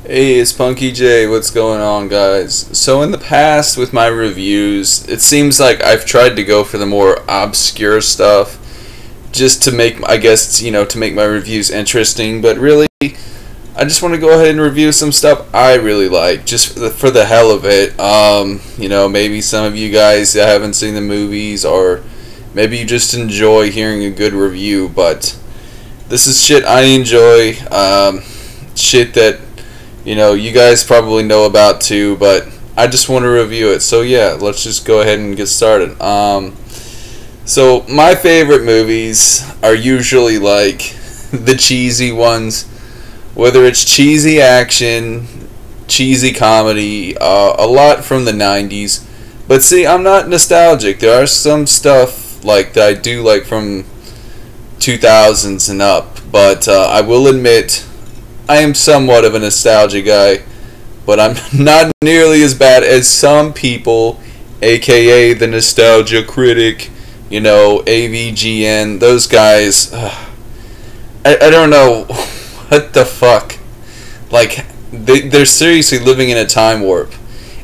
Hey, it's Punky J. What's going on, guys? So in the past with my reviews, it seems like I've tried to go for the more obscure stuff just to make, I guess, to make my reviews interesting, but really I just want to go ahead and review some stuff I really like, just for the hell of it. Maybe some of you guys that haven't seen the movies, or maybe you just enjoy hearing a good review, but this is shit I enjoy, shit that you guys probably know about too, but I just want to review it. So yeah, let's just go ahead and get started. So my favorite movies are usually like the cheesy ones, whether it's cheesy action, cheesy comedy, a lot from the 90s. But see, I'm not nostalgic. There are some stuff like that I do like from 2000s and up, but I will admit I am somewhat of a nostalgia guy, but I'm not nearly as bad as some people, aka the nostalgia critic, AVGN, those guys. I don't know what the fuck. Like, they're seriously living in a time warp.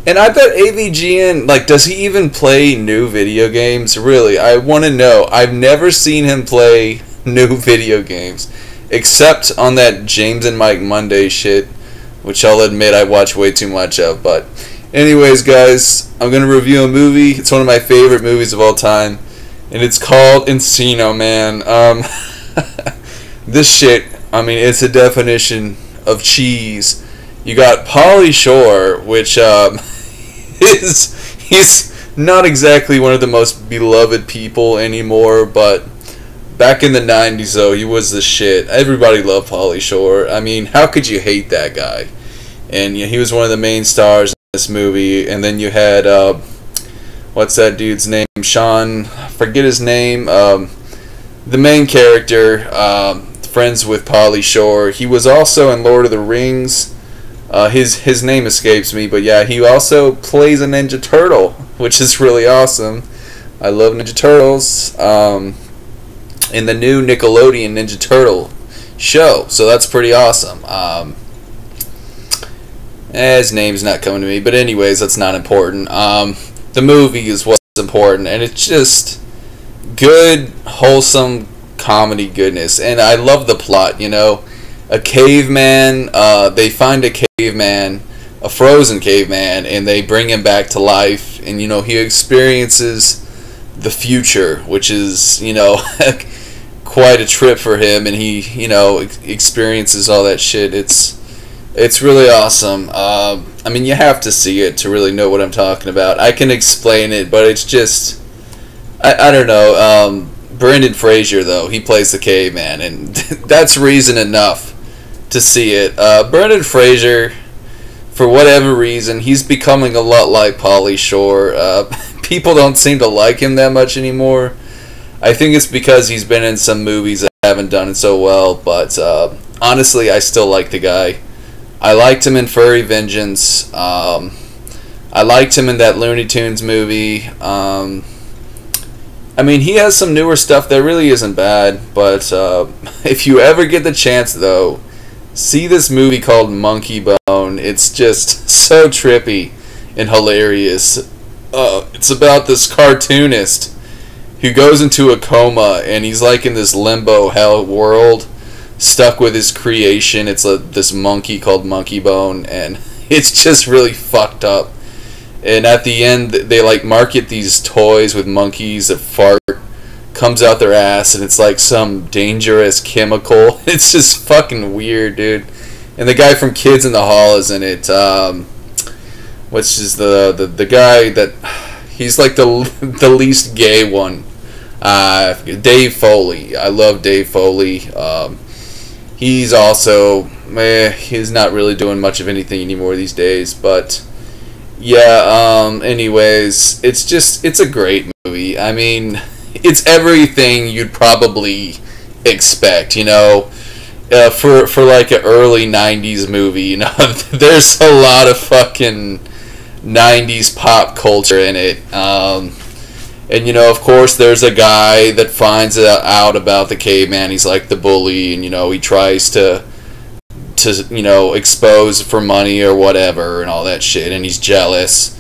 And I bet AVGN, does he even play new video games? Really, I want to know. I've never seen him play new video games, except on that James and Mike Monday shit, which I'll admit I watch way too much of. But anyways, guys, I'm going to review a movie. It's one of my favorite movies of all time, and it's called Encino, man. This shit, it's a definition of cheese. You got Pauly Shore, which he's not exactly one of the most beloved people anymore, but back in the 90s, though, he was the shit. Everybody loved Pauly Shore. How could you hate that guy? And he was one of the main stars in this movie. And then you had, what's that dude's name? Sean, forget his name. The main character, friends with Pauly Shore. He was also in Lord of the Rings. His name escapes me, but yeah, he also plays a Ninja Turtle, which is really awesome. I love Ninja Turtles. In the new Nickelodeon Ninja Turtle show, so that's pretty awesome. His name's not coming to me, but anyways, that's not important. The movie is what's important, and it's just good, wholesome comedy goodness, and I love the plot. A caveman, they find a caveman, a frozen caveman, and they bring him back to life, and he experiences the future, which is quite a trip for him, and he experiences all that shit. It's really awesome. You have to see it to really know what I'm talking about. I can explain it, but it's just I don't know. Brendan Fraser, though, he plays the caveman, and that's reason enough to see it. Brendan Fraser, for whatever reason, he's becoming a lot like Pauly Shore. People don't seem to like him that much anymore. I think it's because he's been in some movies that haven't done it so well, but honestly, I still like the guy. I liked him in Furry Vengeance. I liked him in that Looney Tunes movie. He has some newer stuff that really isn't bad, but if you ever get the chance, though, see this movie called Monkey Bone. It's just so trippy and hilarious. It's about this cartoonist who goes into a coma, and he's in this limbo hell world, stuck with his creation. It's this monkey called Monkey Bone, and it's just really fucked up. And at the end, they market these toys with monkeys that fart, comes out their ass, and it's some dangerous chemical. It's just fucking weird, dude. And the guy from Kids in the Hall is in it. Which is the guy that he's the least gay one. Dave Foley. I love Dave Foley. He's also he's not really doing much of anything anymore these days, but yeah. Anyways, it's a great movie. It's everything you'd probably expect. For an early 90s movie. There's a lot of fucking 90s pop culture in it. And of course, there's a guy that finds out about the caveman. He's the bully, and he tries to to, you know, expose for money or whatever and all that shit, and he's jealous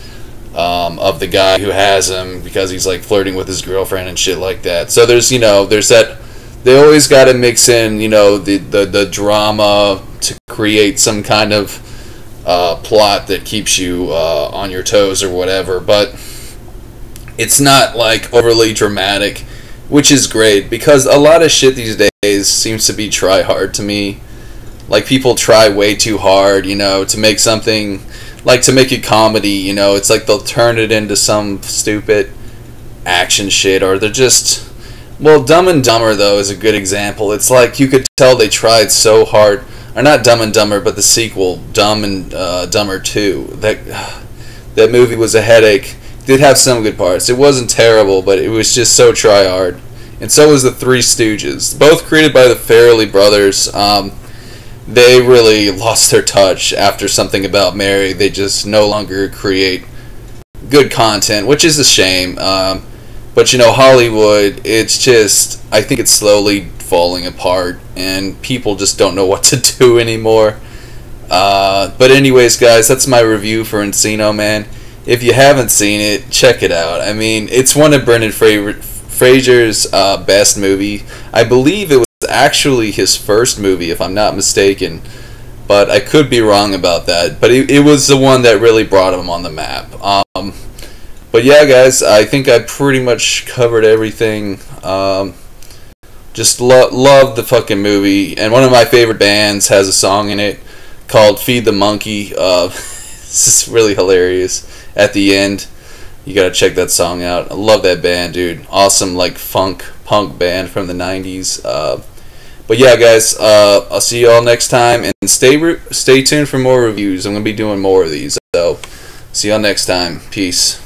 of the guy who has him because he's like flirting with his girlfriend and shit like that. So there's, you know, there's that. They always got to mix in, you know, the drama to create some kind of plot that keeps you on your toes or whatever. But it's not like overly dramatic, which is great, because a lot of shit these days seems to be try hard to me. Like, people try way too hard, you know, to make something, like to make a comedy, you know. It's like they'll turn it into some stupid action shit, or they're just, well, Dumb and Dumber though is a good example. It's like you could tell they tried so hard, or not Dumb and Dumber, but the sequel, Dumb and Dumber 2. That movie was a headache. It did have some good parts. It wasn't terrible, but it was just so try hard. And so was the Three Stooges, both created by the Farrelly brothers. They really lost their touch after Something About Mary. They just no longer create good content, which is a shame. But, you know, Hollywood, it's just, I think it's slowly falling apart, and people just don't know what to do anymore. But anyways, guys, that's my review for Encino, man. If you haven't seen it, check it out. I mean, it's one of Brendan Fraser's best movie. I believe it was actually his first movie, if I'm not mistaken, but I could be wrong about that. But it was the one that really brought him on the map. But yeah, guys, I think I pretty much covered everything. Just love the fucking movie, and one of my favorite bands has a song in it called "Feed the Monkey." This is really hilarious. At the end, you gotta check that song out. I love that band, dude. Awesome, like funk punk band from the '90s. But yeah, guys, I'll see you all next time, and stay tuned for more reviews. I'm gonna be doing more of these, so see y'all next time. Peace.